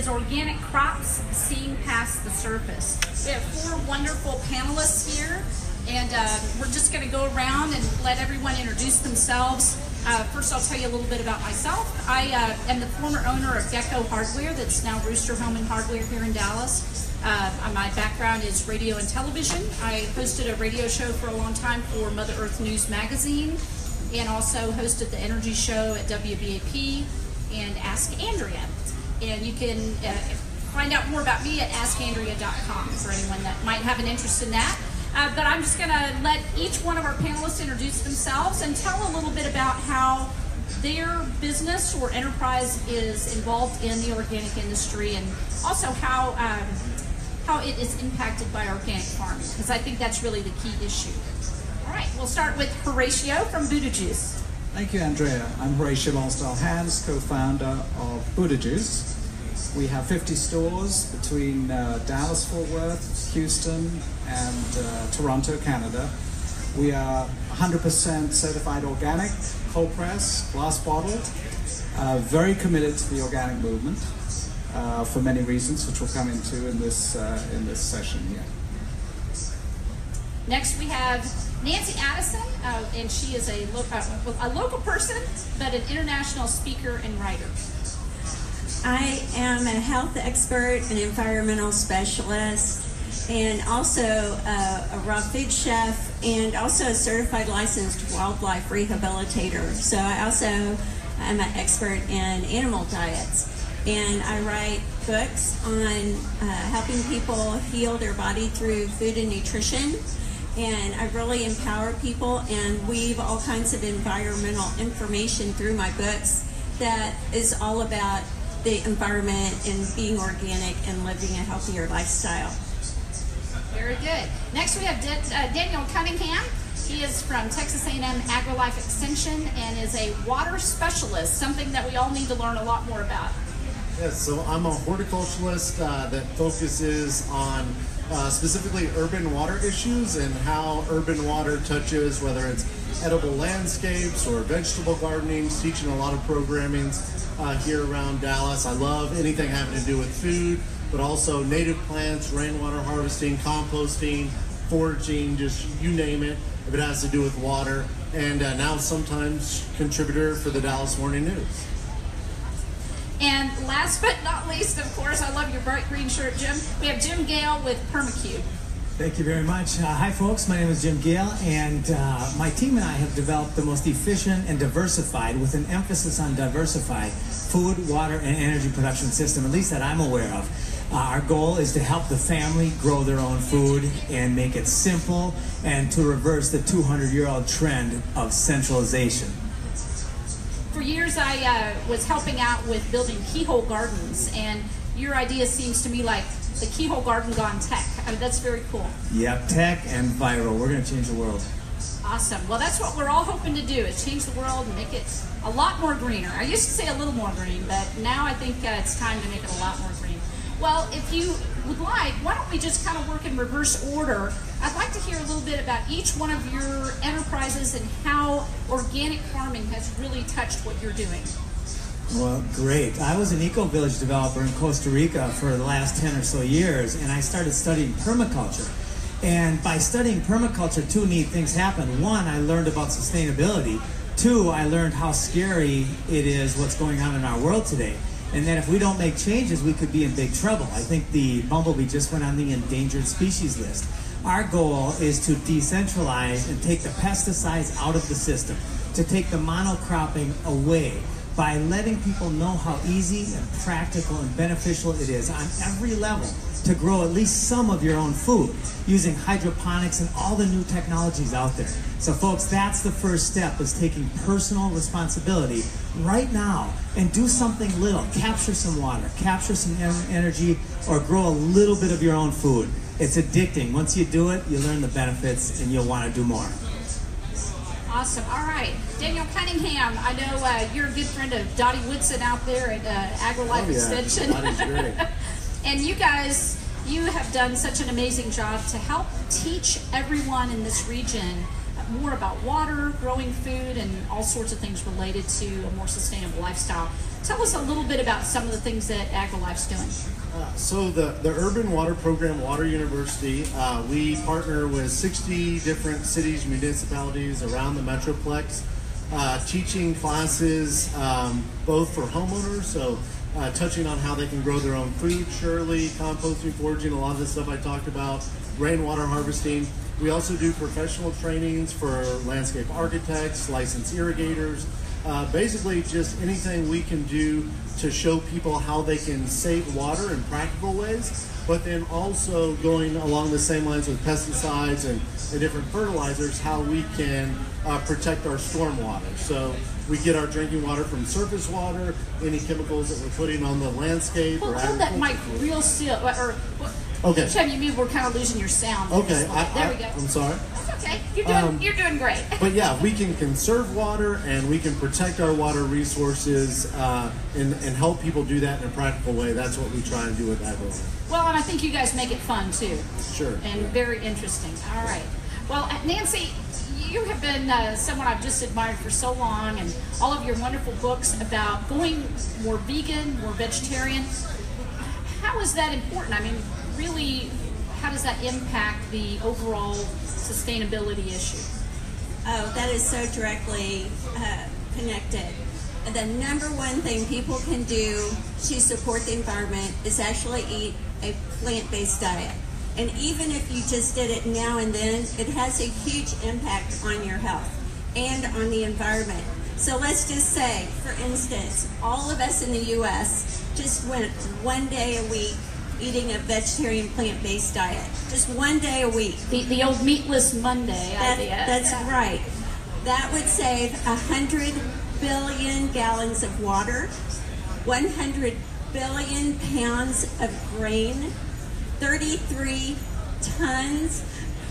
organic crops seeing past the surface. We have 4 wonderful panelists here, and we're just going to go around and let everyone introduce themselves. First, I'll tell you a little bit about myself. I am the former owner of Gecko Hardware, that's now Rooster Home and Hardware here in Dallas. My background is radio and television. I hosted a radio show for a long time for Mother Earth News magazine, and also hosted the energy show at WBAP and Ask Andrea. And you can find out more about me at askandrea.com for anyone that might have an interest in that. But I'm just going to let each one of our panelists introduce themselves and tell a little bit about how their business or enterprise is involved in the organic industry, and also how it is impacted by organic farming, because I think that's really the key issue. All right, we'll start with Horatio from Buddha Juice. Thank you, Andrea. I'm Horatio Lonsdale-Hans, co-founder of Buddha Juice. We have 50 stores between Dallas, Fort Worth, Houston, and Toronto, Canada. We are 100% certified organic, cold press, glass bottled, very committed to the organic movement for many reasons, which we'll come into in this session here. Next we have Nancy Addison, and she is a local person, but an international speaker and writer. I am a health expert, an environmental specialist, and also a raw food chef, and also a certified licensed wildlife rehabilitator. So I also am an expert in animal diets. And I write books on helping people heal their body through food and nutrition. And I really empower people and weave all kinds of environmental information through my books that is all about the environment and being organic and living a healthier lifestyle. Very good. Next we have Daniel Cunningham. He is from Texas A&M AgriLife Extension and is a water specialist, something that we all need to learn a lot more about. Yes, so I'm a horticulturalist that focuses on specifically urban water issues and how urban water touches, whether it's edible landscapes or vegetable gardening, teaching a lot of programming here around Dallas. I love anything having to do with food, but also native plants, rainwater harvesting, composting, foraging, just you name it, if it has to do with water. And now sometimes contributor for the Dallas Morning News. And last but not least, of course, I love your bright green shirt, Jim. We have Jim Gale with PermaCube. Thank you very much. Hi, folks. My name is Jim Gale, and my team and I have developed the most efficient and diversified, with an emphasis on diversified, food, water, and energy production system, at least that I'm aware of. Our goal is to help the family grow their own food and make it simple, and to reverse the 200-year-old trend of centralization. For years, I was helping out with building keyhole gardens, and your idea seems to me like the keyhole garden gone tech. I mean, that's very cool. Yep, tech and viral. We're going to change the world. Awesome. Well, that's what we're all hoping to do, is change the world and make it a lot more greener. I used to say a little more green, but now I think it's time to make it a lot more green. Well, if you would like, why don't we just kind of work in reverse order? I'd like to hear a little bit about each one of your enterprises and how organic farming has really touched what you're doing. Well, great. I was an eco-village developer in Costa Rica for the last 10 or so years, and I started studying permaculture. And by studying permaculture, 2 neat things happened. 1, I learned about sustainability. 2, I learned how scary it is what's going on in our world today. And that if we don't make changes, we could be in big trouble. I think the bumblebee just went on the endangered species list. Our goal is to decentralize and take the pesticides out of the system, to take the monocropping away, by letting people know how easy and practical and beneficial it is on every level to grow at least some of your own food using hydroponics and all the new technologies out there. So folks, that's the first step, is taking personal responsibility right now and do something little. Capture some water, capture some energy, or grow a little bit of your own food. It's addicting. Once you do it, you learn the benefits and you'll want to do more. Awesome. All right. Daniel Cunningham, I know you're a good friend of Dottie Woodson out there at AgriLife Extension. Dottie's great. And you guys, you have done such an amazing job to help teach everyone in this region more about water, growing food, and all sorts of things related to a more sustainable lifestyle. tell us a little bit about some of the things that AgriLife's doing. So the Urban Water Program, Water University, we partner with 60 different cities, municipalities around the Metroplex, teaching classes both for homeowners, so touching on how they can grow their own food, surely, composting, foraging, a lot of the stuff I talked about, rainwater harvesting. We also do professional trainings for landscape architects, licensed irrigators, basically just anything we can do to show people how they can save water in practical ways, but then also going along the same lines with pesticides and different fertilizers, how we can protect our stormwater. So we get our drinking water from surface water, any chemicals that we're putting on the landscape. Well, or hold that mic real still, or okay. Each time you move, we're kind of losing your sound. Okay, There we go. I'm sorry. That's okay. You're doing great. But yeah, we can conserve water and we can protect our water resources and help people do that in a practical way. That's what we try and do with AgriLife. Well, and I think you guys make it fun too. Sure. And very interesting. All right. Well, Nancy, you have been someone I've just admired for so long, and all of your wonderful books about going more vegan, more vegetarian. How is that important? I mean, really, how does that impact the overall sustainability issue? Oh, that is so directly connected. The number one thing people can do to support the environment is actually eat a plant-based diet. And even if you just did it now and then, it has a huge impact on your health and on the environment. So let's just say, for instance, all of us in the U.S. just went 1 day a week eating a vegetarian plant-based diet. Just 1 day a week. The old meatless Monday idea. That's right. That would save 100 billion gallons of water, 100 billion pounds of grain, 33 tons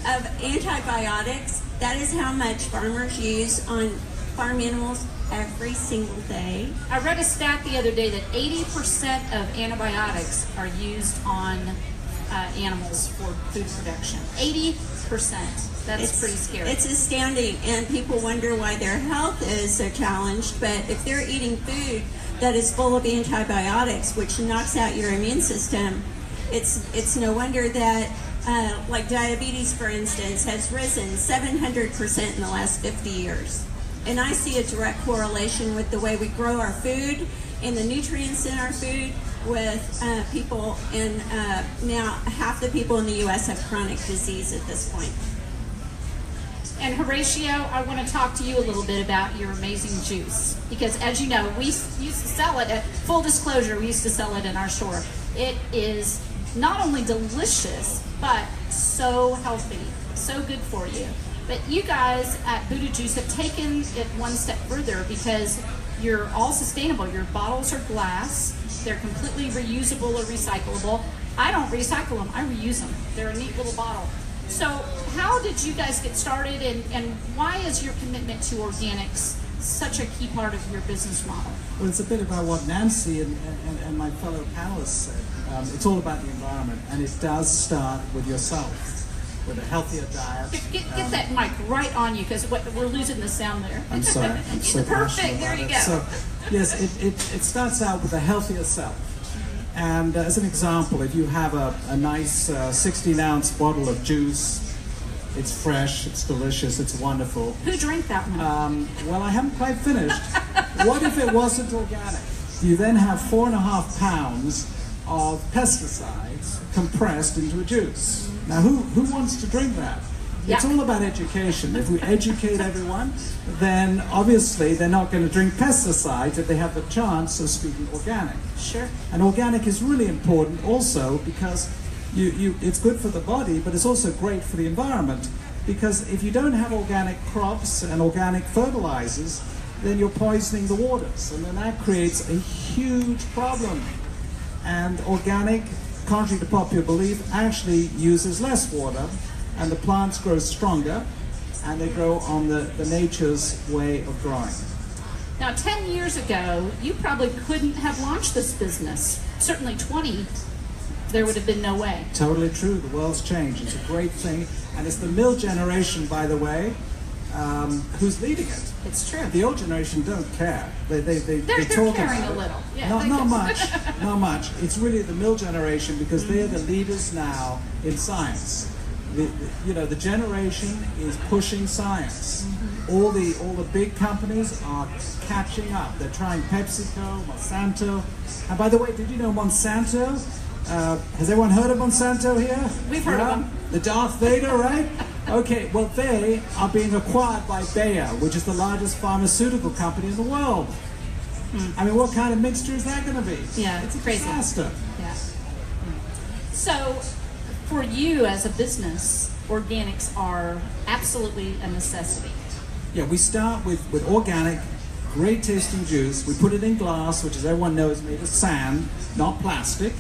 of antibiotics. That is how much farmers use on farm animals every single day. I read a stat the other day that 80% of antibiotics are used on animals for food production. 80%. That's pretty scary. It's astounding, and people wonder why their health is so challenged. But if they're eating food that is full of antibiotics, which knocks out your immune system, it's no wonder that, like diabetes, for instance, has risen 700% in the last 50 years. And I see a direct correlation with the way we grow our food and the nutrients in our food with people, and now half the people in the U.S. have chronic disease at this point. And Horatio, I want to talk to you a little bit about your amazing juice, because as you know, we used to sell it, full disclosure, we used to sell it in our store. It is not only delicious, but so healthy, so good for you. But you guys at Buddha Juice have taken it one step further, because you're all sustainable. Your bottles are glass, they're completely reusable or recyclable. I don't recycle them, I reuse them. They're a neat little bottle. So how did you guys get started, and why is your commitment to organics such a key part of your business model? Well, it's a bit about what Nancy and my fellow panelists said. It's all about the environment, and it does start with yourself, with a healthier diet. Get that mic right on you, because we're losing the sound there. I'm sorry. I'm so perfect. There you go. So, yes, it starts out with a healthier self. And as an example, if you have a nice 16-ounce bottle of juice, it's fresh, it's delicious, it's wonderful. Who drank that one? Well, I haven't quite finished. What if it wasn't organic? You then have 4.5 pounds of pesticides compressed into a juice. Now, who wants to drink that? It's all about education. If we educate everyone, then obviously they're not going to drink pesticides if they have the chance of speaking organic. Sure. And organic is really important also because it's good for the body, but it's also great for the environment. Because if you don't have organic crops and organic fertilizers, then you're poisoning the waters. And then that creates a huge problem. And organic, contrary to popular belief, actually uses less water, and the plants grow stronger, and they grow on the nature's way of growing. Now, 10 years ago, you probably couldn't have launched this business. Certainly 20, there would have been no way. Totally true. The world's changed. It's a great thing. And it's the middle generation, by the way, who's leading it. It's true. The old generation don't care. They They're talk caring about a it. little. Yeah, Not much, not much. It's really the middle generation because they're the leaders now in science. The generation is pushing science. All the big companies are catching up. They're trying PepsiCo, Monsanto. And by the way, did you know Monsanto? Has everyone heard of Monsanto here? We've heard of them. The Darth Vader, right? Okay, well they are being acquired by Bayer, which is the largest pharmaceutical company in the world. I mean, what kind of mixture is that going to be? Yeah, it's a crazy. disaster. Yeah. So, for you as a business, organics are absolutely a necessity. Yeah, we start with organic, great tasting juice. We put it in glass, which as everyone knows made of sand, not plastic.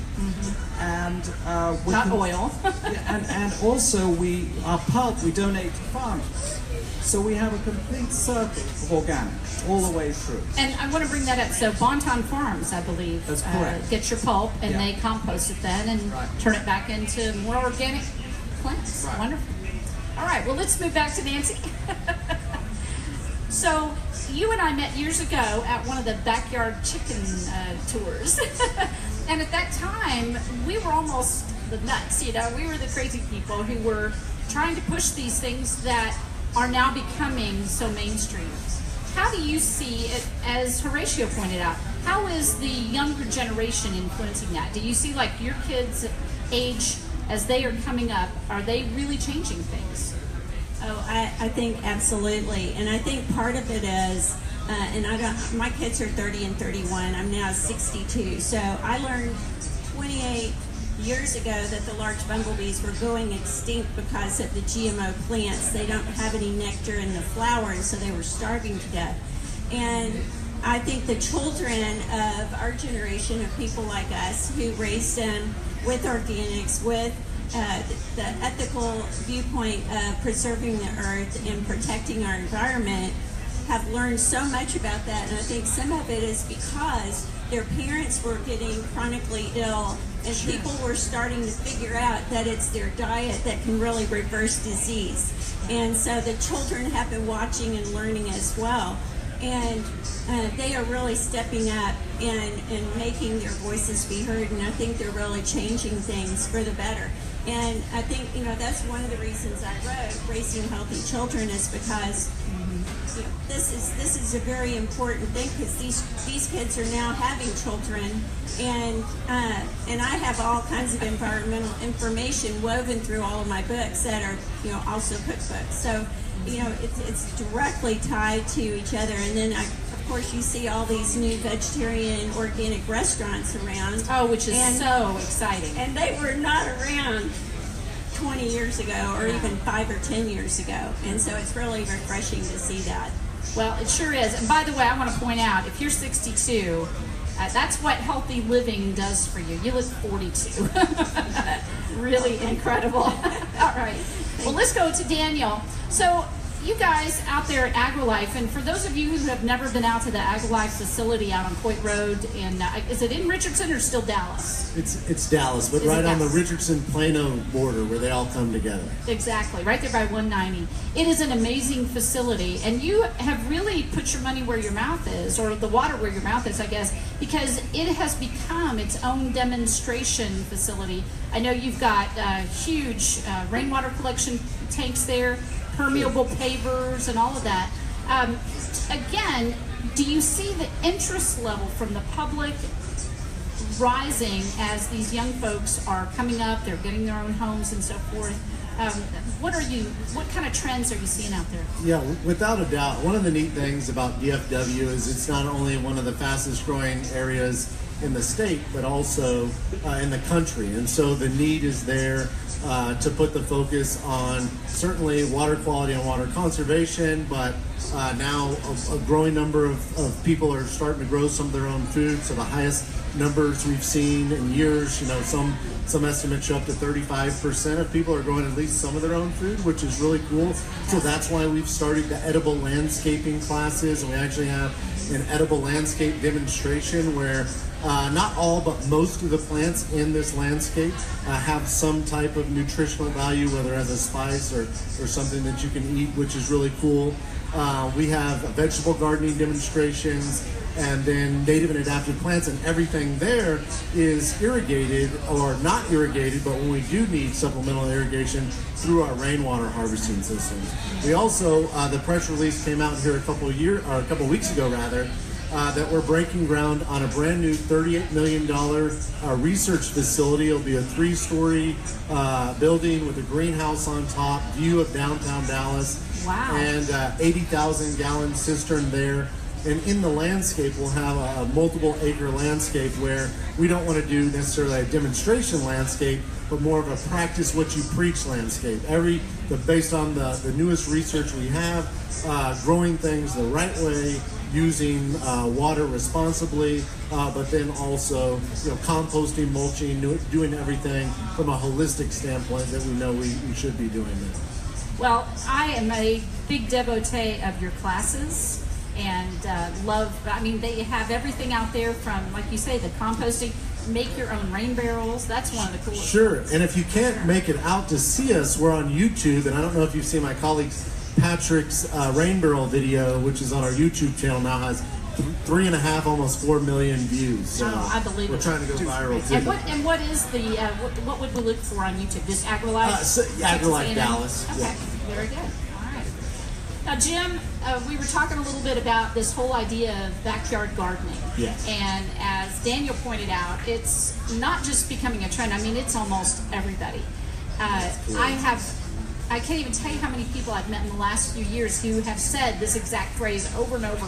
And Not oil. and also our pulp we donate to farmers. So we have a complete circle of organic all the way through. And I want to bring that up. So Bonton Farms, I believe, That's correct. Get your pulp and Yeah. they compost it then and Right. turn it back into more organic plants. Right. Wonderful. All right, well, let's move back to Nancy. So you and I met years ago at one of the backyard chicken tours. And at that time, we were almost the nuts, we were the crazy people who were trying to push these things that are now becoming so mainstream. How do you see it, as Horatio pointed out, how is the younger generation influencing that? Do you see like your kids' age, as they are coming up, are they really changing things? Oh, I think absolutely, and I think part of it is, my kids are 30 and 31. I'm now 62, so I learned 28 years ago that the large bumblebees were going extinct because of the GMO plants. They don't have any nectar in the flower, and so they were starving to death. And I think the children of our generation of people like us who raised them with organics, with the ethical viewpoint of preserving the earth and protecting our environment, have learned so much about that. And I think some of it is because their parents were getting chronically ill and people were starting to figure out that it's their diet that can really reverse disease. And so the children have been watching and learning as well. And they are really stepping up and making their voices be heard, and I think they're really changing things for the better. And I think, that's one of the reasons I wrote Raising Healthy Children, is because this is a very important thing, because these kids are now having children, and I have all kinds of environmental information woven through all of my books that are also cookbooks. So it's directly tied to each other. And then of course you see all these new vegetarian organic restaurants around. Oh, which is so exciting. And they were not around 20 years ago or even 5 or 10 years ago. And so it's really refreshing to see that. Well, it sure is. And by the way, I want to point out, if you're 62, that's what healthy living does for you. You look 42. Really incredible. All right. Well, let's go to Daniel. So you guys out there at AgriLife, and for those of you who have never been out to the AgriLife facility out on Coit Road, and is it in Richardson or still Dallas? It's Dallas, but Is it right on the Dallas? Richardson-Plano border where they all come together. Exactly, right there by 190. It is an amazing facility, and you have really put your money where your mouth is, or the water where your mouth is, I guess, because it has become its own demonstration facility. I know you've got huge rainwater collection tanks there, permeable pavers, and all of that. Again, do you see the interest level from the public rising as these young folks are coming up, they're getting their own homes and so forth? What kind of trends are you seeing out there? Yeah, without a doubt. One of the neat things about DFW is it's not only one of the fastest growing areas in the state, but also in the country. And so the need is there to put the focus on certainly water quality and water conservation, but now a growing number of people are starting to grow some of their own food. So the highest numbers we've seen in years, some estimates show up to 35% of people are growing at least some of their own food, which is really cool. So that's why we've started the edible landscaping classes, and we actually have an edible landscape demonstration where Not all, but most of the plants in this landscape have some type of nutritional value, whether as a spice or something that you can eat, which is really cool. We have vegetable gardening demonstrations, and then native and adapted plants, and everything there is irrigated or not irrigated, but when we do need supplemental irrigation, through our rainwater harvesting systems. We also, the press release came out here a couple weeks ago rather, that we're breaking ground on a brand new $38 million research facility. It'll be a 3-story building with a greenhouse on top, view of downtown Dallas. Wow. And 80,000 gallon cistern there. And in the landscape, we'll have a multiple acre landscape where we don't want to do necessarily a demonstration landscape, but more of a practice what you preach landscape. Based on the newest research we have, growing things the right way, using water responsibly, but then also composting, mulching, doing everything from a holistic standpoint that we know we should be doing it. Well, I am a big devotee of your classes and they have everything out there from, like you say, the composting, make your own rain barrels. That's one of the coolest Sure, things. and if you can't make it out to see us, we're on YouTube, and I don't know if you've seen my colleague Patrick's rain barrel video, which is on our YouTube channel now, has 3.5, almost 4 million views. So I believe we're trying to go viral too. And what is the what would we look for on YouTube? Just AgriLife? AgriLife Dallas. Okay, Yeah. very good. All right. Now, Jim, we were talking a little bit about this whole idea of backyard gardening. Yes. And as Daniel pointed out, it's not just becoming a trend. I mean, it's almost everybody. I can't even tell you how many people I've met in the last few years who have said this exact phrase over and over.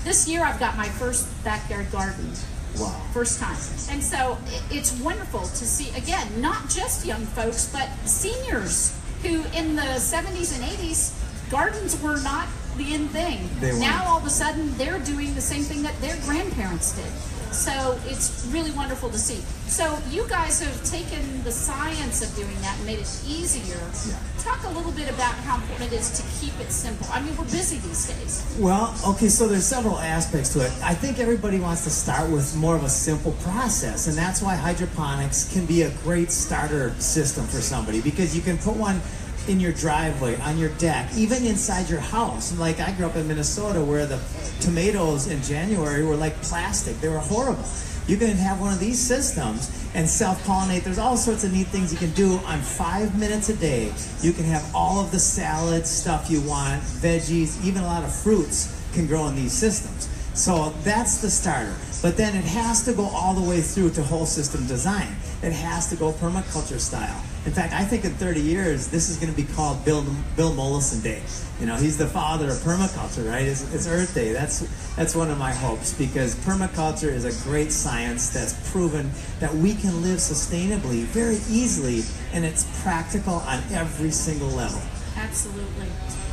This year I've got my first backyard garden. Wow. First time. And so it's wonderful to see, again, not just young folks, but seniors who in the 70s and 80s, gardens were not the in thing. Now all of a sudden they're doing the same thing that their grandparents did. So it's really wonderful to see. So you guys have taken the science of doing that and made it easier. Yeah. Talk a little bit about how important it is to keep it simple. I mean, we're busy these days. Well, okay, so there's several aspects to it. I think everybody wants to start with more of a simple process, and that's why hydroponics can be a great starter system for somebody, because you can put one in your driveway, on your deck, even inside your house. Like, I grew up in Minnesota where the tomatoes in January were like plastic. They were horrible. You can have one of these systems and self-pollinate. There's all sorts of neat things you can do on 5 minutes a day. You can have all of the salad stuff you want, veggies, even a lot of fruits can grow in these systems. So that's the starter. But then it has to go all the way through to whole system design. It has to go permaculture style. In fact, I think in 30 years, this is going to be called Bill Mollison Day. You know, he's the father of permaculture, right? It's Earth Day. That's one of my hopes, because permaculture is a great science that's proven that we can live sustainably very easily, and it's practical on every single level. Absolutely.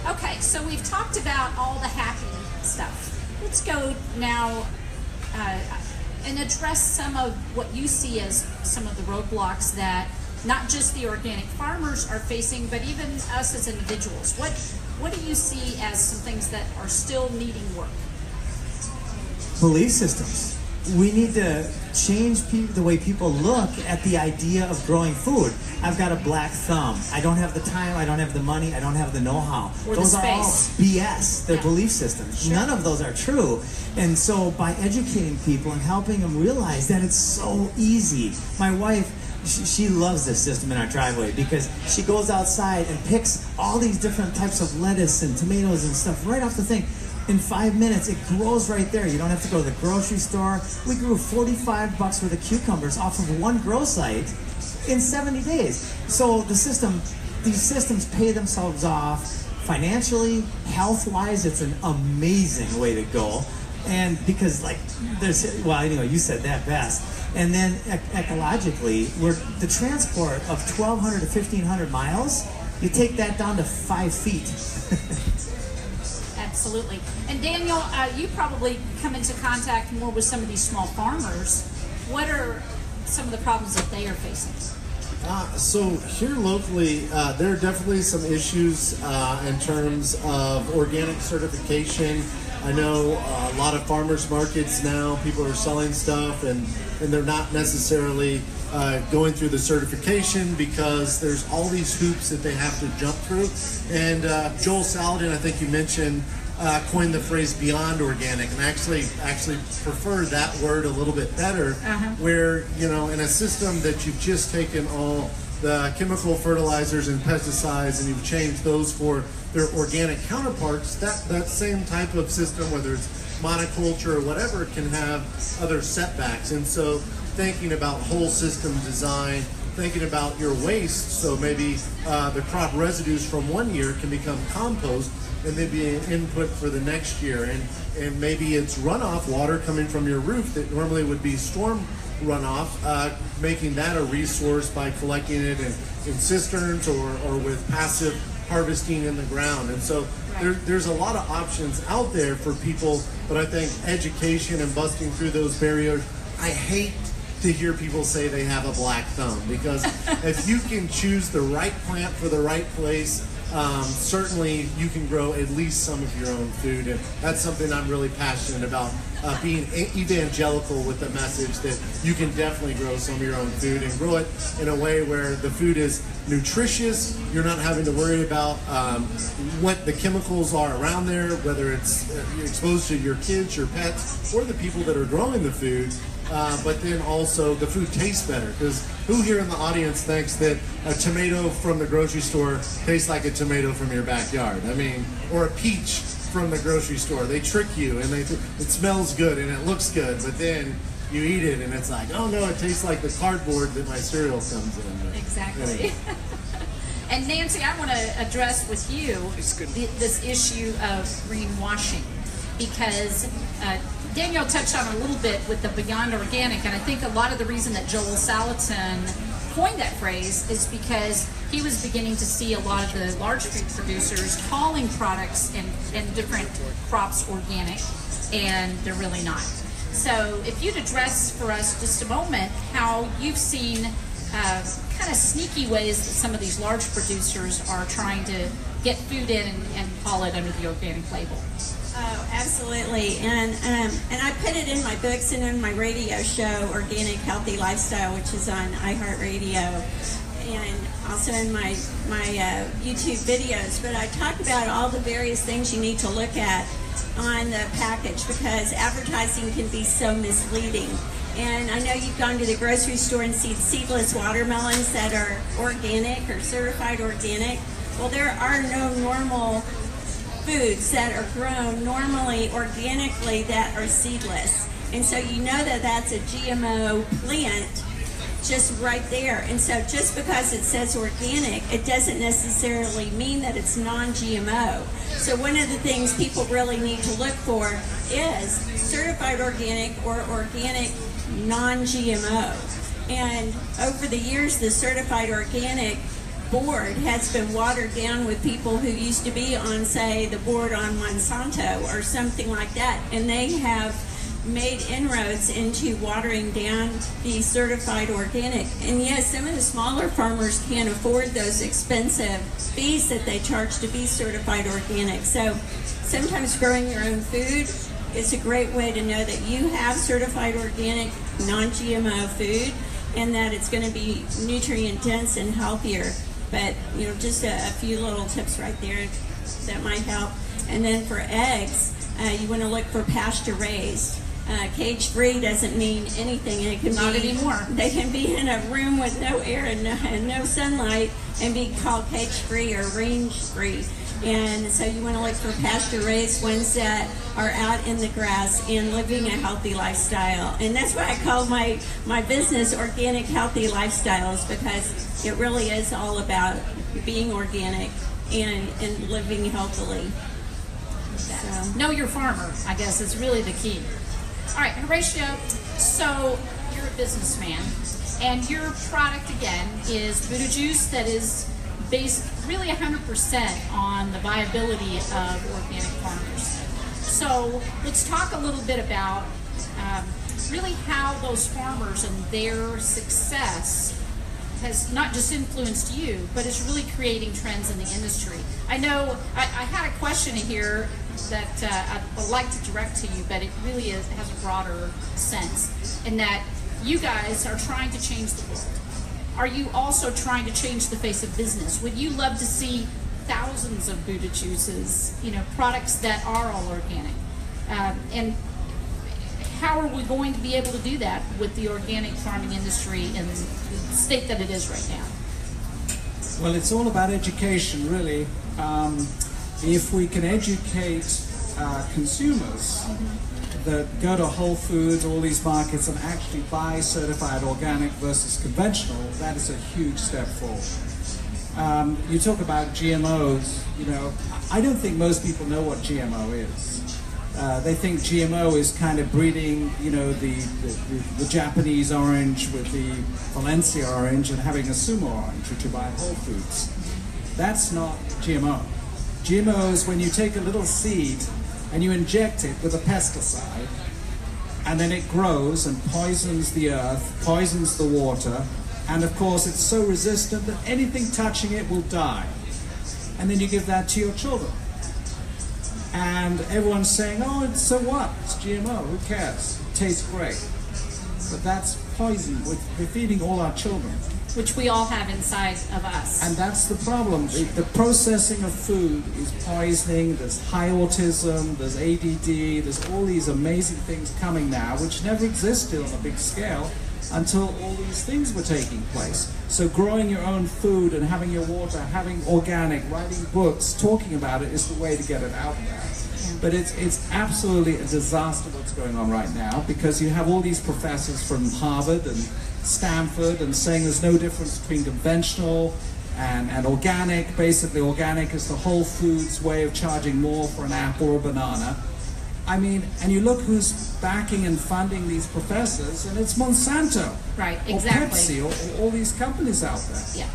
Okay, so we've talked about all the happy stuff. Let's go now and address some of what you see as some of the roadblocks that not just the organic farmers are facing, but even us as individuals. What do you see as some things that are still needing work? Belief systems. We need to change the way people look at the idea of growing food. I've got a black thumb. I don't have the time. I don't have the money. I don't have the know-how. Or the those are all space. BS. They're Yeah. belief systems. Sure. None of those are true. And so by educating people and helping them realize that it's so easy. My wife, she loves this system in our driveway, because she goes outside and picks all these different types of lettuce and tomatoes and stuff right off the thing. In 5 minutes, it grows right there. You don't have to go to the grocery store. We grew $45 worth of cucumbers off of one grow site in 70 days. So these systems pay themselves off financially, health-wise. It's an amazing way to go. And because, like, anyway, you said that best. And then ecologically, the transport of 1,200 to 1,500 miles, you take that down to 5 feet. Absolutely. And Daniel, you probably come into contact more with some of these small farmers. What are some of the problems that they are facing? So here locally, there are definitely some issues in terms of organic certification I know a lot of farmers markets now, people are selling stuff and they're not necessarily going through the certification because there's all these hoops that they have to jump through. And Joel Salatin, I think you mentioned, coined the phrase beyond organic, and actually prefer that word a little bit better, where, you know, in a system that you've just taken all the chemical fertilizers and pesticides and you've changed those for their organic counterparts, that same type of system, whether it's monoculture or whatever, can have other setbacks. And so thinking about whole system design, thinking about your waste, so maybe the crop residues from one year can become compost and maybe an input for the next year, and maybe it's runoff water coming from your roof that normally would be storm runoff, making that a resource by collecting it in cisterns or with passive harvesting in the ground. And so there's a lot of options out there for people, but I think education and busting through those barriers, I hate to hear people say they have a black thumb, because if you can choose the right plant for the right place, certainly you can grow at least some of your own food. And that's something I'm really passionate about, being evangelical with the message that you can definitely grow some of your own food and grow it in a way where the food is nutritious. You're not having to worry about what the chemicals are around there, whether it's exposed to your kids, your pets, or the people that are growing the food. But then also the food tastes better, because who here in the audience thinks that a tomato from the grocery store tastes like a tomato from your backyard? I mean, or a peach from the grocery store. They trick you and it smells good and it looks good, but then you eat it and it's like, oh no, it tastes like the cardboard that my cereal comes in. Exactly. Anyway. And Nancy, I want to address with you this issue of greenwashing, because Daniel touched on a little bit with the beyond organic, and I think a lot of the reason that Joel Salatin coined that phrase is because he was beginning to see a lot of the large food producers calling products and different crops organic, and they're really not. So if you'd address for us just a moment how you've seen kind of sneaky ways that some of these large producers are trying to get food in and call it under the organic label. Oh, absolutely. And I put it in my books and in my radio show, Organic Healthy Lifestyle, which is on iHeartRadio, and also in my YouTube videos. But I talk about all the various things you need to look at on the package, because advertising can be so misleading. And I know you've gone to the grocery store and seen seedless watermelons that are organic or certified organic. Well, there are no normal foods that are grown normally organically that are seedless. And so you know that that's a GMO plant just right there. And so just because it says organic, it doesn't necessarily mean that it's non-GMO. So one of the things people really need to look for is certified organic or organic non-GMO. And over the years, the certified organic board has been watered down with people who used to be on, say, the board on Monsanto or something like that, and they have made inroads into watering down the certified organic. And yes, some of the smaller farmers can't afford those expensive fees that they charge to be certified organic. So sometimes growing your own food is a great way to know that you have certified organic, non-GMO food, and that it's going to be nutrient dense and healthier. But, you know, just a few little tips right there that might help. And then for eggs, you want to look for pasture raised. Cage-free doesn't mean anything. It can Not be, anymore. They can be in a room with no air and no sunlight and be called cage-free or range-free. And so you want to look for pasture-raised ones that are out in the grass and living a healthy lifestyle. And that's why I call my business Organic Healthy Lifestyles, because it really is all about being organic and living healthily. So. Know your farmer, I guess, is really the key. All right, Horatio, so you're a businessman, and your product, again, is Buddha juice that is based really 100% on the viability of organic farmers. So let's talk a little bit about really how those farmers and their success has not just influenced you, but is really creating trends in the industry. I know I had a question here that I would like to direct to you, but it really has a broader sense, in that you guys are trying to change the world. Are you also trying to change the face of business? Would you love to see thousands of Buddha juices, products that are all organic? And how are we going to be able to do that with the organic farming industry in the state that it is right now? Well, it's all about education, really. If we can educate consumers that go to Whole Foods, all these markets, and actually buy certified organic versus conventional, that is a huge step forward. You talk about GMOs, I don't think most people know what GMO is. They think GMO is kind of breeding, the Japanese orange with the Valencia orange and having a Sumo orange, which you buy at Whole Foods. That's not GMO. GMO is when you take a little seed and you inject it with a pesticide, and then it grows and poisons the earth, poisons the water, and of course it's so resistant that anything touching it will die. And then you give that to your children. And everyone's saying, oh, so what? It's GMO, who cares? It tastes great. But that's poison. We're feeding all our children. Which we all have inside of us. And that's the problem. The processing of food is poisoning. There's high autism, there's ADD, there's all these amazing things coming now, which never existed on a big scale until all these things were taking place. So growing your own food and having your water, having organic, writing books, talking about it is the way to get it out there. But it's absolutely a disaster what's going on right now, because you have all these professors from Harvard and Stanford and saying there's no difference between conventional and organic. Basically, organic is the Whole Foods way of charging more for an apple or a banana. I mean, and you look who's backing and funding these professors, and it's Monsanto. Right, exactly. Or Pepsi, or all these companies out there. Yeah.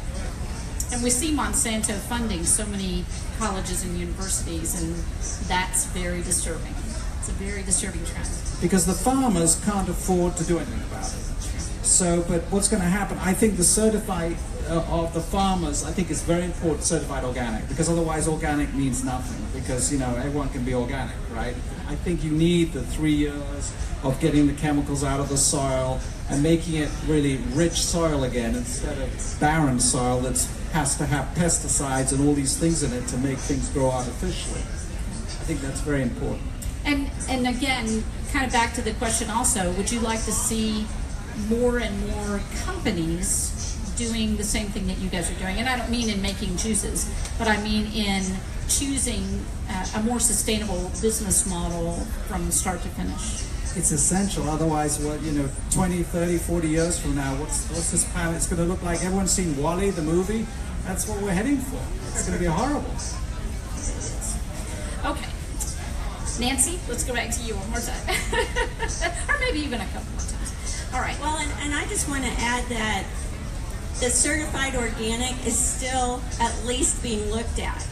And we see Monsanto funding so many colleges and universities, and that's very disturbing. It's a very disturbing trend. Because the farmers can't afford to do anything about it. So, but what's going to happen, I think the certified of the farmers, I think it's very important, certified organic, because otherwise organic means nothing, because, everyone can be organic, right? I think you need the 3 years of getting the chemicals out of the soil and making it really rich soil again, instead of barren soil that has to have pesticides and all these things in it to make things grow artificially. I think that's very important. And again, kind of back to the question also, would you like to see more and more companies doing the same thing that you guys are doing? And I don't mean in making juices, but I mean in choosing a more sustainable business model from start to finish. It's essential, otherwise, 20, 30, 40 years from now, what's this planet? It's going to look like, everyone's seen WALL-E, the movie? That's what we're heading for. It's going to be horrible. Okay. Nancy, let's go back to you one more time. Or maybe even a couple more times. All right. Well, and I just want to add that the certified organic is still at least being looked at,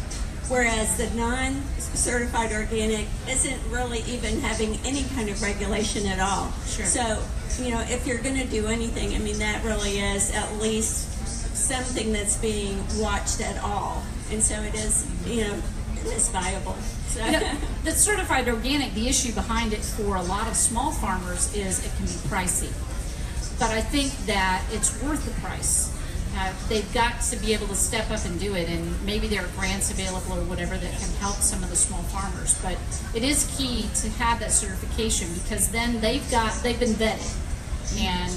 whereas the non-certified organic isn't really even having any kind of regulation at all. Sure. So, if you're going to do anything, I mean, that really is at least something that's being watched at all. And so it is, it is viable. So. The certified organic, the issue behind it for a lot of small farmers is it can be pricey. But I think that it's worth the price. They've got to be able to step up and do it, and maybe there are grants available or whatever that can help some of the small farmers. But it is key to have that certification, because then they've been vetted, and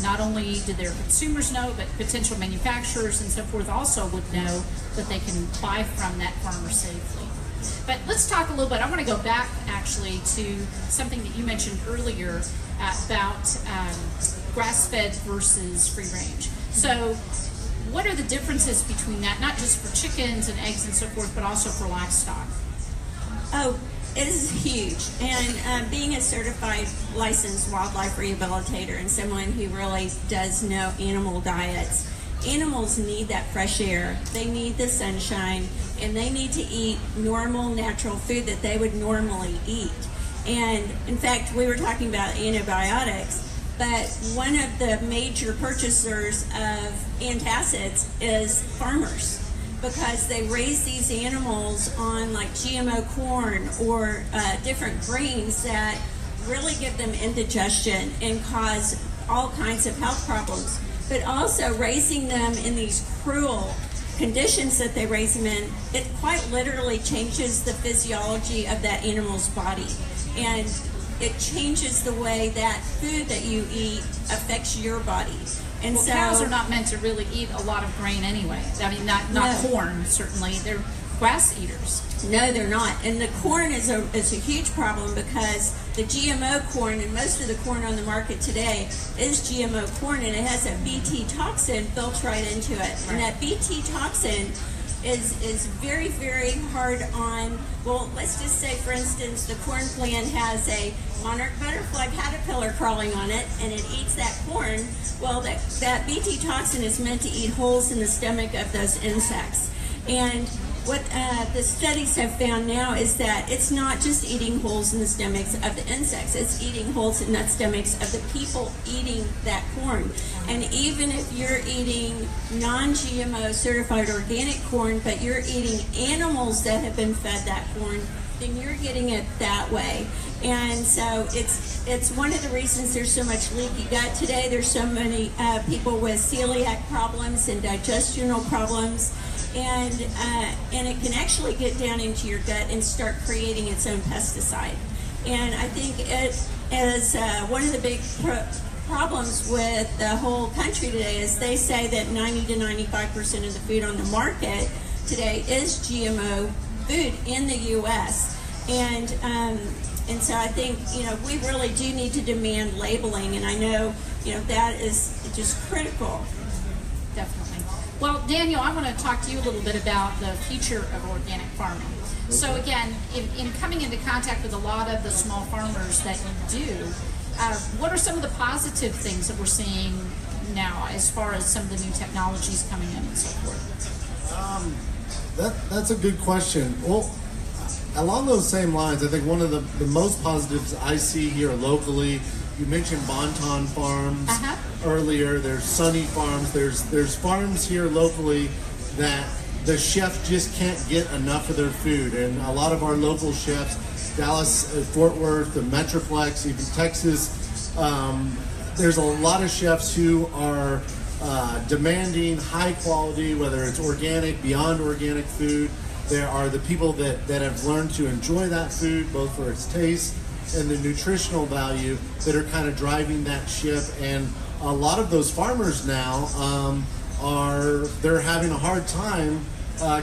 not only do their consumers know, but potential manufacturers and so forth also would know that they can buy from that farmer safely. But let's talk a little bit. I want to go back actually to something that you mentioned earlier about grass-fed versus free-range. So what are the differences between that, not just for chickens and eggs and so forth, but also for livestock? Oh, it is huge. And being a certified licensed wildlife rehabilitator and someone who really does know animal diets, animals need that fresh air. They need the sunshine, and they need to eat normal, natural food that they would normally eat. And in fact, we were talking about antibiotics, but one of the major purchasers of antacids is farmers. because they raise these animals on like GMO corn or different grains that really give them indigestion and cause all kinds of health problems. But also raising them in these cruel conditions that they raise them in, it quite literally changes the physiology of that animal's body. And it changes the way that food that you eat affects your body. And well, so cows are not meant to really eat a lot of grain anyway. I mean, not No. corn, certainly. They're grass eaters. No, they're not. And the corn is a huge problem because the GMO corn, and most of the corn on the market today is GMO corn, and it has a Bt toxin built right into it. Right. And that Bt toxin is very, very hard on, well, let's just say, for instance, the corn plant has a monarch butterfly caterpillar crawling on it, and it eats that corn. Well, that Bt toxin is meant to eat holes in the stomach of those insects. And what the studies have found now is that it's not just eating holes in the stomachs of the insects, it's eating holes in the stomachs of the people eating that corn. And even if you're eating non-GMO certified organic corn, but you're eating animals that have been fed that corn, then you're getting it that way. And so it's one of the reasons there's so much leaky gut today. There's so many people with celiac problems and digestional problems. And it can actually get down into your gut and start creating its own pesticide. And I think it is one of the big problems with the whole country today is they say that 90 to 95% of the food on the market today is GMO food in the U.S. And so I think, we really do need to demand labeling, and I know, that is just critical. Definitely. Well, Daniel, I want to talk to you a little bit about the future of organic farming. So again, in coming into contact with a lot of the small farmers that you do, what are some of the positive things that we're seeing now as far as some of the new technologies coming in and so forth? That's a good question. Well, along those same lines, I think one of the most positives I see here locally, you mentioned Bonton Farms earlier. There's Sunny Farms. There's farms here locally that the chef just can't get enough of their food. And a lot of our local chefs, Dallas, Fort Worth, the Metroplex, even Texas, there's a lot of chefs who are demanding high quality, whether it's organic, beyond organic food. There are the people that have learned to enjoy that food, both for its taste and the nutritional value, that are kind of driving that ship. And a lot of those farmers now they're having a hard time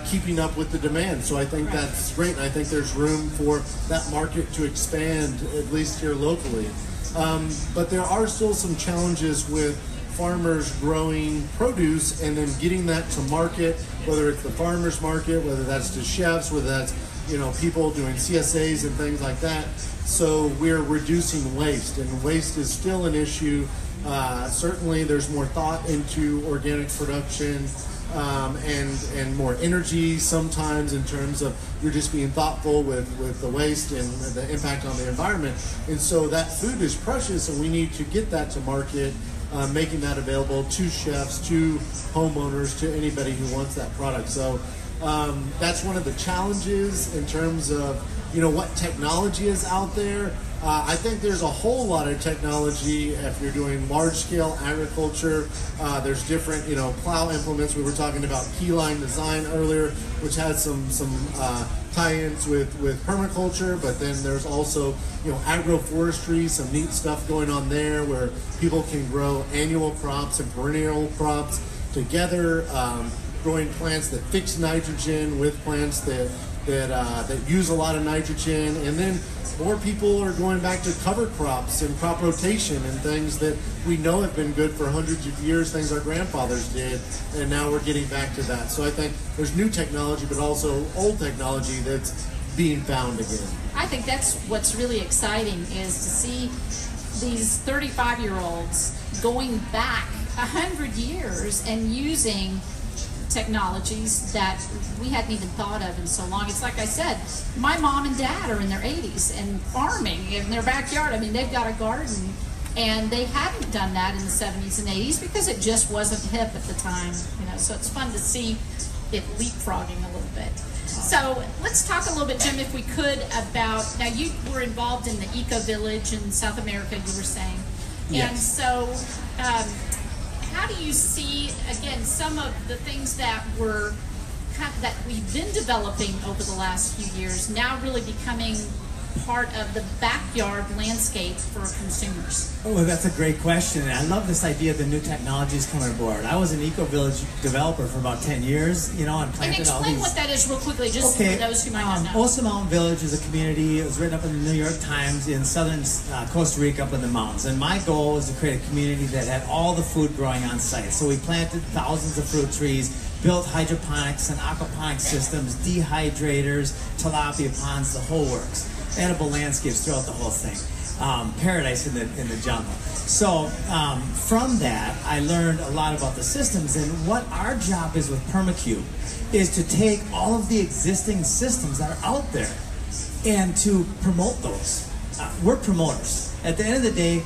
keeping up with the demand. So I think that's great. And I think there's room for that market to expand, at least here locally. But there are still some challenges with farmers growing produce and then getting that to market, whether it's the farmers market, whether that's to chefs, whether that's people doing CSAs and things like that. So we're reducing waste, and waste is still an issue. Certainly there's more thought into organic production and more energy sometimes in terms of you're just being thoughtful with the waste and the impact on the environment. And so that food is precious, and we need to get that to market, making that available to chefs, to homeowners, to anybody who wants that product. So that's one of the challenges in terms of what technology is out there. I think there's a whole lot of technology if you're doing large-scale agriculture. There's different, plow implements. We were talking about keyline design earlier, which has some tie-ins with permaculture, but then there's also, agroforestry, some neat stuff going on there where people can grow annual crops and perennial crops together, growing plants that fix nitrogen with plants that use a lot of nitrogen. And then more people are going back to cover crops and crop rotation and things that we know have been good for hundreds of years, things our grandfathers did, and now we're getting back to that. So I think there's new technology, but also old technology that's being found again. I think that's what's really exciting, is to see these 35-year-olds going back 100 years and using technologies that we hadn't even thought of in so long. It's like I said, my mom and dad are in their 80s and farming in their backyard. I mean, they've got a garden, and they hadn't done that in the 70s and 80s because it just wasn't hip at the time. So it's fun to see it leapfrogging a little bit. So let's talk a little bit, Jim, if we could, about, now you were involved in the Eco Village in South America, you were saying. Yes. And so how do you see, again, some of the things that were that we've been developing over the last few years now really becoming part of the backyard landscape for consumers? Oh, that's a great question. And I love this idea of the new technologies coming aboard. I was an eco-village developer for about 10 years, and planted all these... explain what that is real quickly, just for those who might not know. Osa Mountain Village is a community. It was written up in the New York Times in southern Costa Rica up in the mountains. And my goal was to create a community that had all the food growing on site. So we planted thousands of fruit trees, built hydroponics and aquaponics systems, dehydrators, tilapia ponds, the whole works. Edible landscapes throughout the whole thing. Paradise in the jungle. So from that, I learned a lot about the systems, and what our job is with PermaCube is to take all of the existing systems that are out there and to promote those. We're promoters. At the end of the day,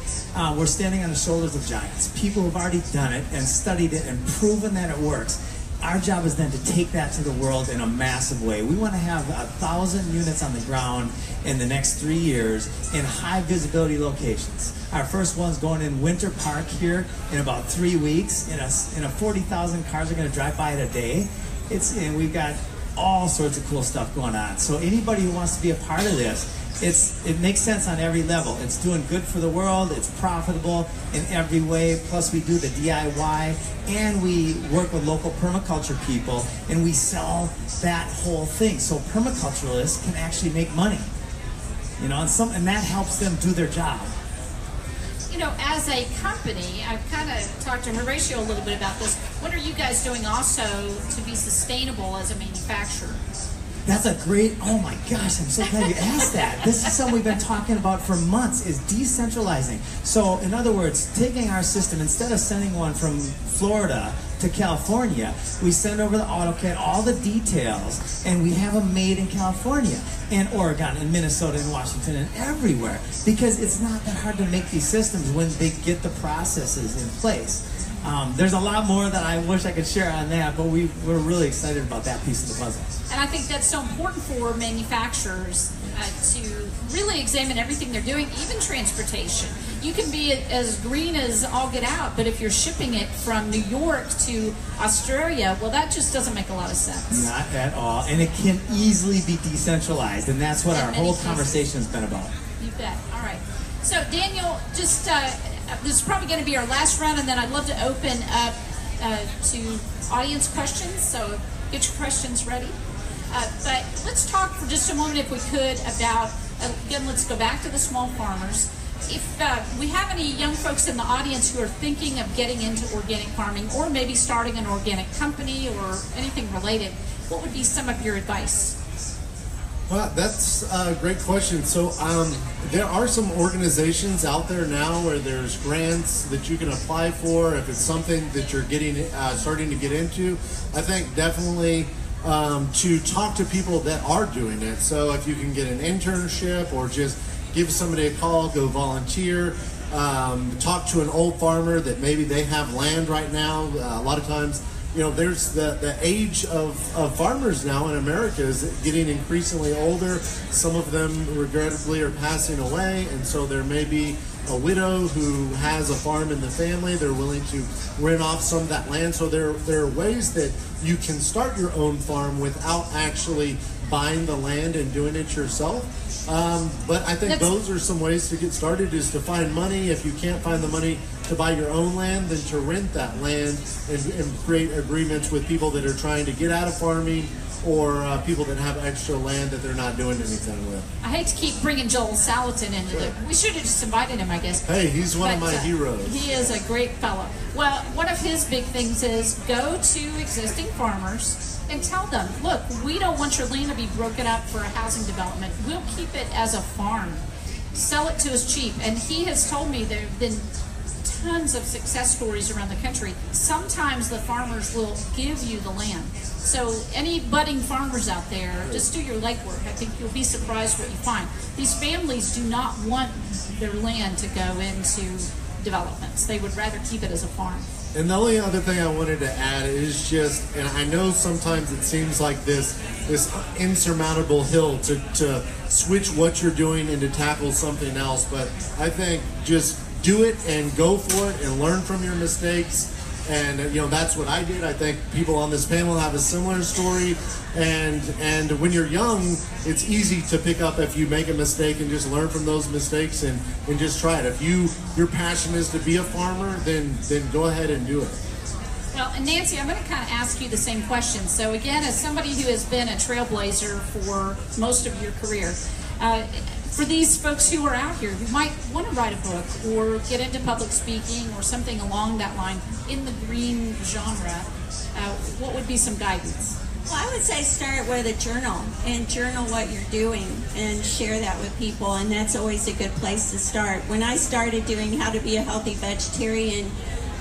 we're standing on the shoulders of giants, people who've already done it and studied it and proven that it works. Our job is then to take that to the world in a massive way. We want to have 1,000 units on the ground in the next 3 years in high visibility locations. Our first one's going in Winter Park here in about 3 weeks. In a 40,000 cars are going to drive by it a day. And we've got all sorts of cool stuff going on. So anybody who wants to be a part of this, it makes sense on every level. It's doing good for the world, it's profitable in every way, plus we do the DIY, and we work with local permaculture people, and we sell that whole thing. So permaculturalists can actually make money, and that helps them do their job. As a company, I've kind of talked to Horatio a little bit about this. What are you guys doing also to be sustainable as a manufacturer? That's a great, oh my gosh, I'm so glad you asked that. This is something we've been talking about for months, is decentralizing. So in other words, taking our system, instead of sending one from Florida to California, we send over the AutoCAD, all the details, and we have them made in California, and Oregon, and Minnesota, and Washington, and everywhere. Because it's not that hard to make these systems when they get the processes in place. There's a lot more that I wish I could share on that, but we're really excited about that piece of the puzzle. And I think that's so important for manufacturers to really examine everything they're doing, even transportation. You can be as green as all get out, but if you're shipping it from New York to Australia, well, that just doesn't make a lot of sense. Not at all. And it can easily be decentralized, and that's what our whole conversation has been about. You bet. All right. So, Daniel, just this is probably going to be our last round, and then I'd love to open up to audience questions, so get your questions ready. But let's talk for just a moment, if we could, about, again, let's go back to the small farmers. If we have any young folks in the audience who are thinking of getting into organic farming, or maybe starting an organic company or anything related, what would be some of your advice? Well, that's a great question. So there are some organizations out there now where there's grants that you can apply for if it's something that you're starting to get into. I think definitely to talk to people that are doing it. So if you can get an internship, or just give somebody a call, go volunteer, talk to an old farmer that maybe they have land right now. A lot of times, there's the age of farmers now in America is getting increasingly older. Some of them regrettably are passing away, and so there may be a widow who has a farm in the family. They're willing to rent off some of that land. So there are ways that you can start your own farm without actually buying the land and doing it yourself. But I think those are some ways to get started, is to find money. If you can't find the money to buy your own land, then to rent that land and create agreements with people that are trying to get out of farming, or people that have extra land that they're not doing anything with. I hate to keep bringing Joel Salatin into it. We should have just invited him, I guess. Hey, he's one of my heroes. He is a great fellow. Well, one of his big things is go to existing farmers and tell them, look, we don't want your land to be broken up for a housing development. We'll keep it as a farm. Sell it to us cheap. And he has told me there have been tons of success stories around the country. Sometimes the farmers will give you the land. So any budding farmers out there, just do your legwork. I think you'll be surprised what you find. These families do not want their land to go into developments. They would rather keep it as a farm. And the only other thing I wanted to add is just, and I know sometimes it seems like this insurmountable hill to switch what you're doing and to tackle something else, but I think just do it and go for it and learn from your mistakes. And that's what I did. I think people on this panel have a similar story. And when you're young, it's easy to pick up if you make a mistake and just learn from those mistakes and just try it. If your passion is to be a farmer, then go ahead and do it. Well, and Nancy, I'm going to kind of ask you the same question. So again, as somebody who has been a trailblazer for most of your career, for these folks who are out here who might want to write a book or get into public speaking or something along that line in the green genre, what would be some guidance? Well, I would say start with a journal and journal what you're doing and share that with people, and that's always a good place to start. When I started doing how to be a healthy vegetarian,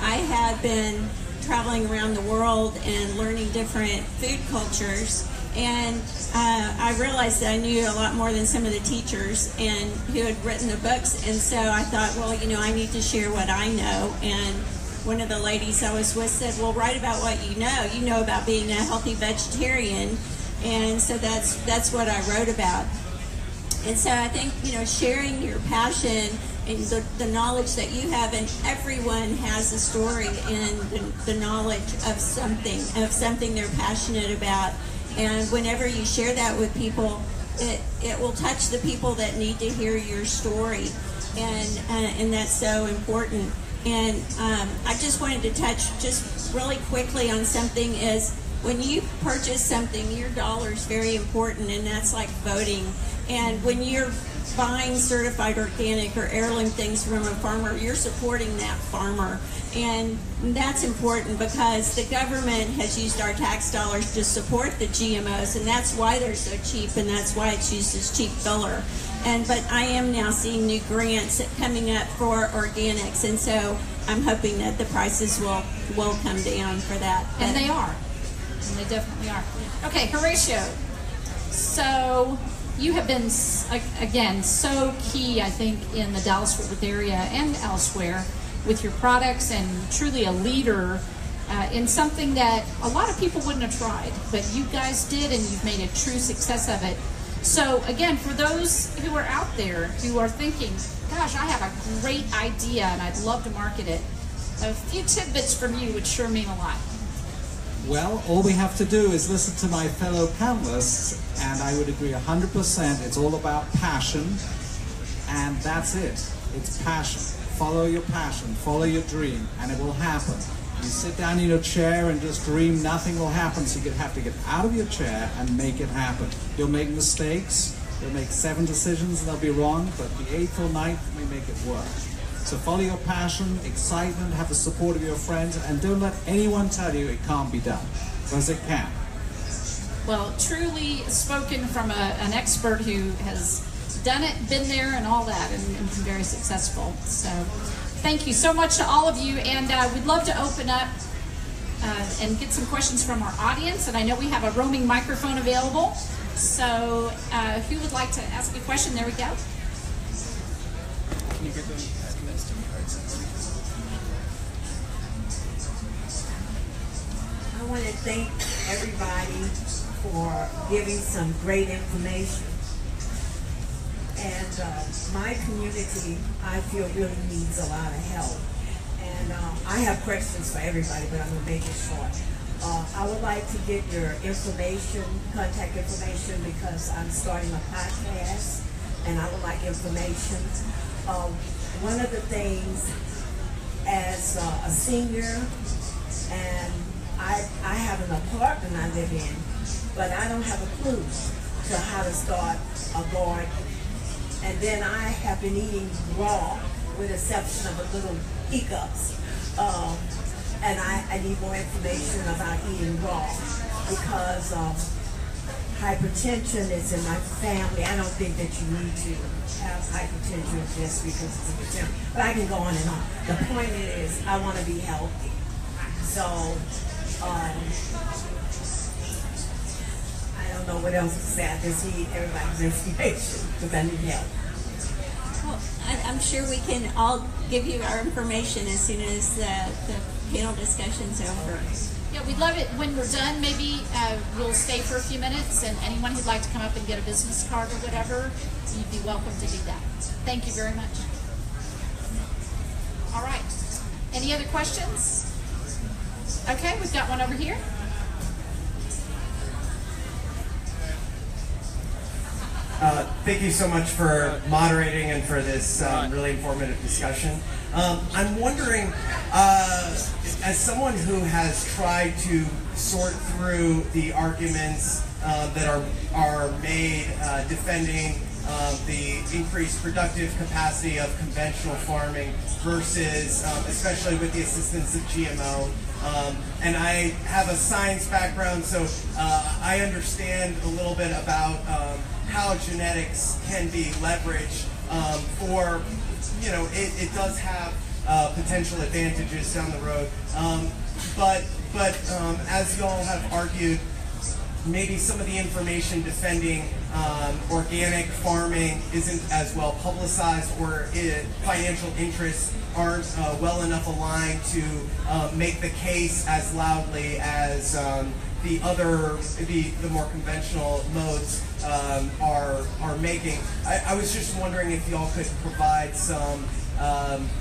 I had been traveling around the world and learning different food cultures, and I realized that I knew a lot more than some of the teachers and who had written the books, and so I thought, well, I need to share what I know. And one of the ladies I was with said, well, write about what you know. You know about being a healthy vegetarian, and so that's what I wrote about. And so I think, sharing your passion and the knowledge that you have, and everyone has a story and the knowledge of something they're passionate about. And whenever you share that with people, it will touch the people that need to hear your story, and that's so important. And I just wanted to touch just really quickly on something is when you purchase something, your dollar is very important, and that's like voting. And when you're buying certified organic or heirloom things from a farmer, you're supporting that farmer. And that's important because the government has used our tax dollars to support the GMOs, and that's why they're so cheap, and that's why it's used as cheap filler. But I am now seeing new grants coming up for organics, and so I'm hoping that the prices will come down for that. And they are. And they definitely are. Okay, Horatio. So you have been, again, so key, I think, in the Dallas-Fort Worth area and elsewhere with your products, and truly a leader in something that a lot of people wouldn't have tried, but you guys did, and you've made a true success of it. So again, for those who are out there who are thinking, gosh, I have a great idea and I'd love to market it, a few tidbits from you would sure mean a lot. Well, all we have to do is listen to my fellow panelists, and I would agree 100%. It's all about passion, and that's it. It's passion. Follow your passion, follow your dream, and it will happen. You sit down in your chair and just dream, nothing will happen, so you have to get out of your chair and make it happen. You'll make mistakes, you'll make 7 decisions and they'll be wrong, but the 8th or 9th may make it work. So follow your passion, excitement, have the support of your friends, and don't let anyone tell you it can't be done, because it can. Well, truly spoken from an expert who has done it, been there, and all that, and been very successful. So thank you so much to all of you, and we'd love to open up and get some questions from our audience, and I know we have a roaming microphone available, so who would like to ask a question? There we go. Can you get them? I want to thank everybody for giving some great information. And my community, I feel, really needs a lot of help. And I have questions for everybody, but I'm going to make it short. I would like to get your information, contact information, because I'm starting a podcast, and I would like information. One of the things, as a senior, and I have an apartment I live in, but I don't have a clue to how to start a garden. And then I have been eating raw, with the exception of a little hiccups. And I need more information about eating raw, because hypertension is in my family. I don't think that you need to have hypertension just because it's in your family. But I can go on and on. The point is, I want to be healthy. So, I don't know what else to say. I just need everybody's information because I need help. Well, I'm sure we can all give you our information as soon as the panel discussion's over. Yeah, we'd love it when we're done. Maybe we'll stay for a few minutes, and anyone who'd like to come up and get a business card or whatever, you'd be welcome to do that. Thank you very much. All right. Any other questions? Okay, we've got one over here. Thank you so much for moderating and for this really informative discussion. I'm wondering, as someone who has tried to sort through the arguments that are made defending the increased productive capacity of conventional farming versus, especially with the assistance of GMO, and I have a science background, so I understand a little bit about how genetics can be leveraged for, you know, it does have potential advantages down the road. But as y'all have argued, maybe some of the information defending organic farming isn't as well publicized, or financial interests aren't well enough aligned to make the case as loudly as the more conventional modes are making. I was just wondering if y'all could provide some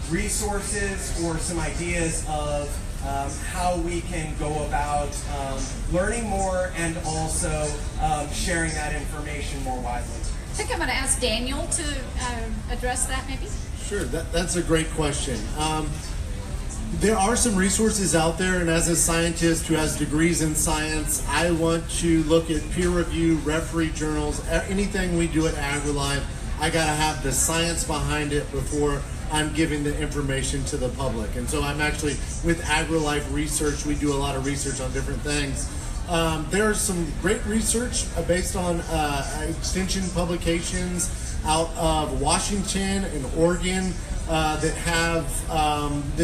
resources or some ideas of how we can go about learning more and also sharing that information more widely. I think I'm going to ask Daniel to address that, maybe. Sure, that's a great question. There are some resources out there, and as a scientist who has degrees in science, I want to look at peer-reviewed, refereed journals. Anything we do at AgriLife, I got to have the science behind it before I'm giving the information to the public. And so I'm actually with AgriLife Research. We do a lot of research on different things. There's some great research based on extension publications out of Washington and Oregon that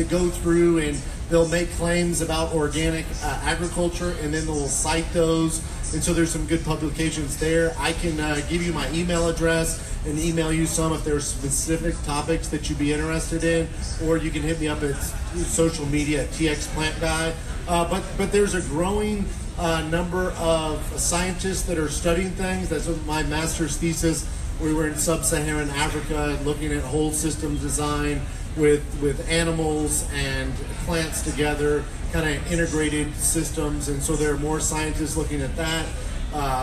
go through and they'll make claims about organic agriculture, and then they'll cite those. And so there's some good publications there. I can give you my email address and email you some if there's specific topics that you'd be interested in, or you can hit me up at social media at TXPlantGuy. But there's a growing number of scientists that are studying things. That's what my master's thesis. We were in sub-Saharan Africa looking at whole system design with animals and plants together, kind of integrated systems. And so there are more scientists looking at that.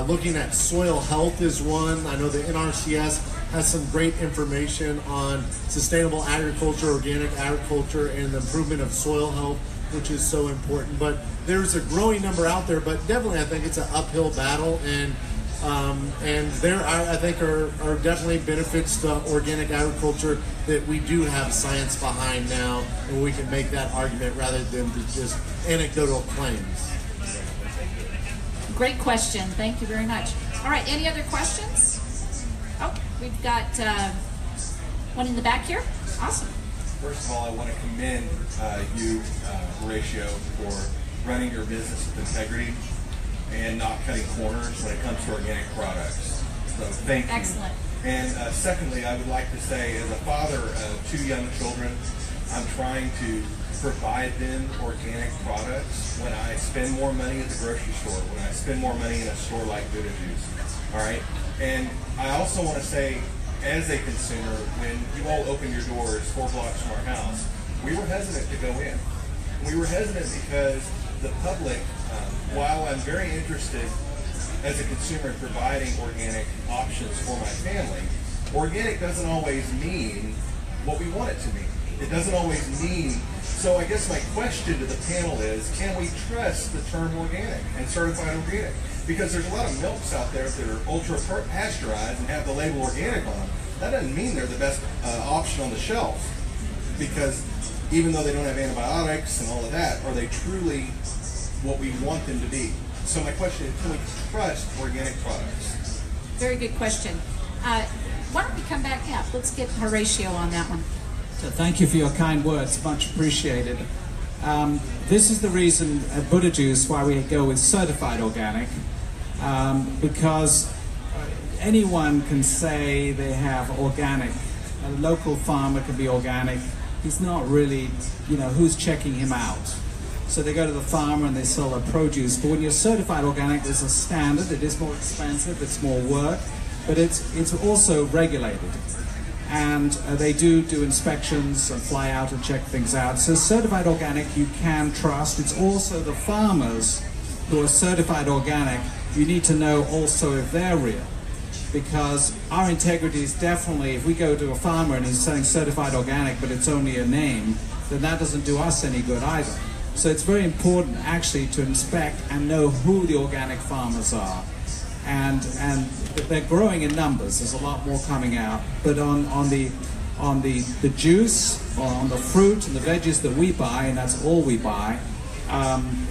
Looking at soil health is one. I know the NRCS has some great information on sustainable agriculture, organic agriculture, and the improvement of soil health, which is so important. But there's a growing number out there, but definitely I think it's an uphill battle, and there I think are definitely benefits to organic agriculture that we do have science behind now, and we can make that argument rather than just anecdotal claims. Great question. Thank you very much. All right, any other questions? Oh, we've got one in the back here. Awesome. First of all, I want to commend you, Horatio, for running your business with integrity and not cutting corners when it comes to organic products. So thank you. Excellent. And secondly, I would like to say, as a father of 2 young children, I'm trying to provide them organic products when I spend more money at the grocery store, when I spend more money in a store like Buddha Juice. All right? And I also want to say, as a consumer, when you all opened your doors 4 blocks from our house, we were hesitant to go in. We were hesitant because the public, while I'm very interested as a consumer in providing organic options for my family, organic doesn't always mean what we want it to mean. It doesn't always mean. So I guess my question to the panel is, can we trust the term organic and certified organic? Because there's a lot of milks out there that are ultra pasteurized and have the label organic on them. That doesn't mean they're the best option on the shelf. Because even though they don't have antibiotics and all of that, are they truly what we want them to be? So my question is, can we trust organic products? Very good question. Why don't we come back? Yeah, let's get Horatio on that one. So thank you for your kind words, much appreciated. This is the reason at Buddha Juice why we go with certified organic, because anyone can say they have organic a local farmer can be organic, he's not really, who's checking him out? So they go to the farmer and they sell their produce. But when you're certified organic, there's a standard. It is more expensive, it's more work, but it's also regulated. And they do inspections and fly out and check things out. So certified organic you can trust. It's also the farmers who are certified organic, you need to know also if they're real. Because our integrity is definitely, if we go to a farmer and he's selling certified organic but it's only a name, then that doesn't do us any good either. So it's very important actually to inspect and know who the organic farmers are. And they're growing in numbers. There's a lot more coming out. But on the juice, or on the fruit and the veggies that we buy, and that's all we buy,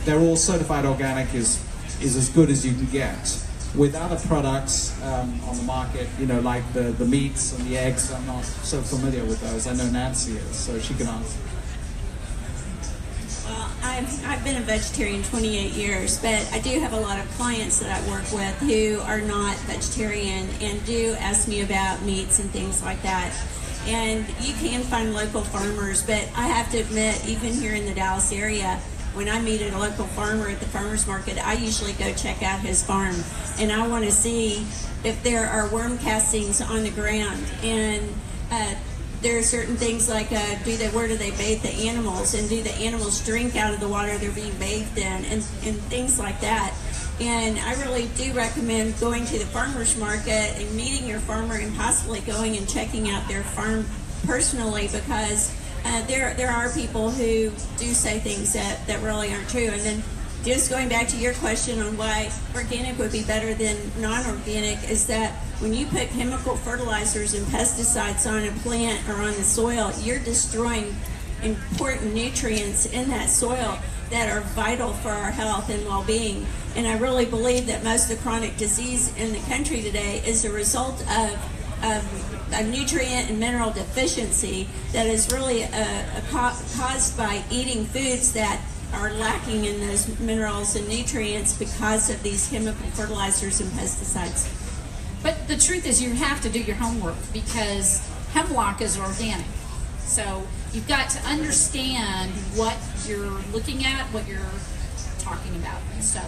they're all certified organic is as good as you can get. With other products on the market, like the meats and the eggs, I'm not so familiar with those. I know Nancy is, so she can answer. Well, I've been a vegetarian 28 years, but I do have a lot of clients that I work with who are not vegetarian and do ask me about meats and things like that. And you can find local farmers, but I have to admit, even here in the Dallas area, when I meet a local farmer at the farmer's market, I usually go check out his farm. And I want to see if there are worm castings on the ground. And there are certain things like where do they bathe the animals, and do the animals drink out of the water they're being bathed in, and things like that. And I really do recommend going to the farmer's market and meeting your farmer and possibly going and checking out their farm personally, because there are people who do say things that really aren't true. And then just going back to your question on why organic would be better than non-organic, is that when you put chemical fertilizers and pesticides on a plant or on the soil, you're destroying important nutrients in that soil that are vital for our health and well-being. And I really believe that most of the chronic disease in the country today is a result of a nutrient and mineral deficiency that is really caused by eating foods that are lacking in those minerals and nutrients because of these chemical fertilizers and pesticides. But the truth is, you have to do your homework, because hemlock is organic. So you've got to understand what you're looking at, what you're talking about. So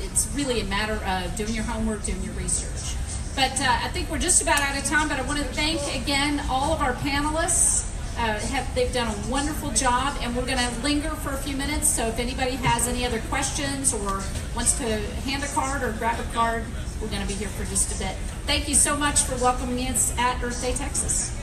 it's really a matter of doing your homework, doing your research. But I think we're just about out of time, but I want to thank again all of our panelists. They've done a wonderful job, and we're going to linger for a few minutes. So if anybody has any other questions or wants to hand a card or grab a card, we're going to be here for just a bit. Thank you so much for welcoming us at Earthday Texas.